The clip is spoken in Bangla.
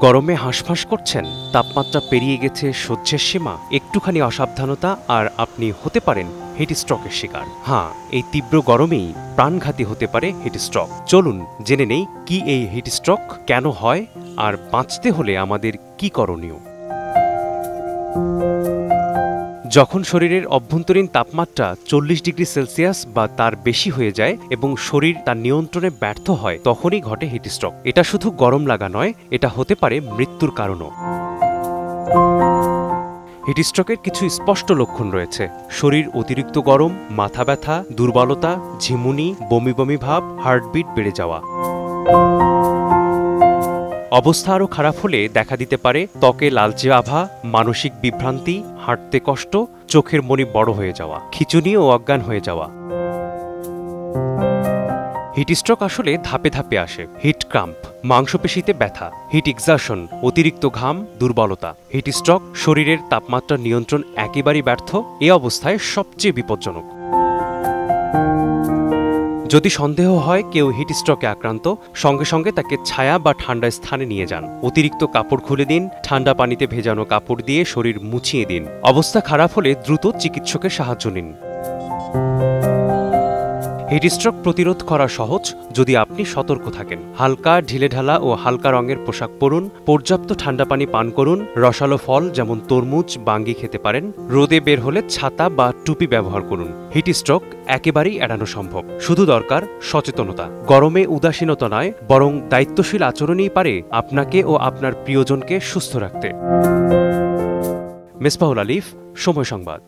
গরমে হাঁসফাঁস করছেন, তাপমাত্রা পেরিয়ে গেছে সহ্যের সীমা, একটুখানি অসাবধানতা আর আপনি হতে পারেন হিট স্ট্রোকের শিকার। হ্যাঁ, এই তীব্র গরমেই প্রাণঘাতী হতে পারে হিট স্ট্রোক। চলুন জেনে নেই কি এই হিট স্ট্রোক, কেন হয়, আর বাঁচতে হলে আমাদের কি করণীয়। যখন শরীরের অভ্যন্তরীণ তাপমাত্রা 40 ডিগ্রি সেলসিয়াস বা তার বেশি হয়ে যায় এবং শরীর তার নিয়ন্ত্রণে ব্যর্থ হয়, তখনই ঘটে হিট স্ট্রোক। এটা শুধু গরম লাগা নয়, এটা হতে পারে মৃত্যুর কারণও। হিট স্ট্রোকের কিছু স্পষ্ট লক্ষণ রয়েছে: শরীর অতিরিক্ত গরম, মাথা ব্যথা, দুর্বলতা, ঝিমুনি, বমি বমি ভাব, হার্টবিট বেড়ে যাওয়া। অবস্থা আরও খারাপ হলে দেখা দিতে পারে ত্বকে লালচে আভা, মানসিক বিভ্রান্তি, হাঁটতে কষ্ট, চোখের মনি বড় হয়ে যাওয়া, খিঁচুনি ও অজ্ঞান হয়ে যাওয়া। হিট স্ট্রোক আসলে ধাপে ধাপে আসে। হিট ক্রাম্প, মাংসপেশিতে ব্যথা; হিট এক্সারশন, অতিরিক্ত ঘাম, দুর্বলতা; হিট স্ট্রোক, শরীরের তাপমাত্রা নিয়ন্ত্রণ একেবারেই ব্যর্থ। এ অবস্থায় সবচেয়ে বিপজ্জনক। যদি সন্দেহ হয় কেউ হিট স্ট্রোকে আক্রান্ত, সঙ্গে সঙ্গে তাকে ছায়া বা ঠান্ডা স্থানে নিয়ে যান। অতিরিক্ত কাপড় খুলে দিন, ঠান্ডা পানিতে ভেজানো কাপড় দিয়ে শরীর মুছিয়ে দিন। অবস্থা খারাপ হলে দ্রুত চিকিৎসকের সাহায্য নিন। হিট স্ট্রোক প্রতিরোধ করা সহজ যদি আপনি সতর্ক থাকেন। হালকা, ঢিলেঢালা ও হালকা রঙের পোশাক পরুন, পর্যাপ্ত ঠান্ডা পানি পান করুন, রসালো ফল যেমন তরমুজ, বাঙ্গি খেতে পারেন, রোদে বের হলে ছাতা বা টুপি ব্যবহার করুন। হিট স্ট্রোক একেবারেই এড়ানো সম্ভব, শুধু দরকার সচেতনতা। গরমে উদাসীনতা নয়, বরং দায়িত্বশীল আচরণই পারে আপনাকে ও আপনার প্রিয়জনকে সুস্থ রাখতে। মেসবাহুল আলিফ, সময় সংবাদ।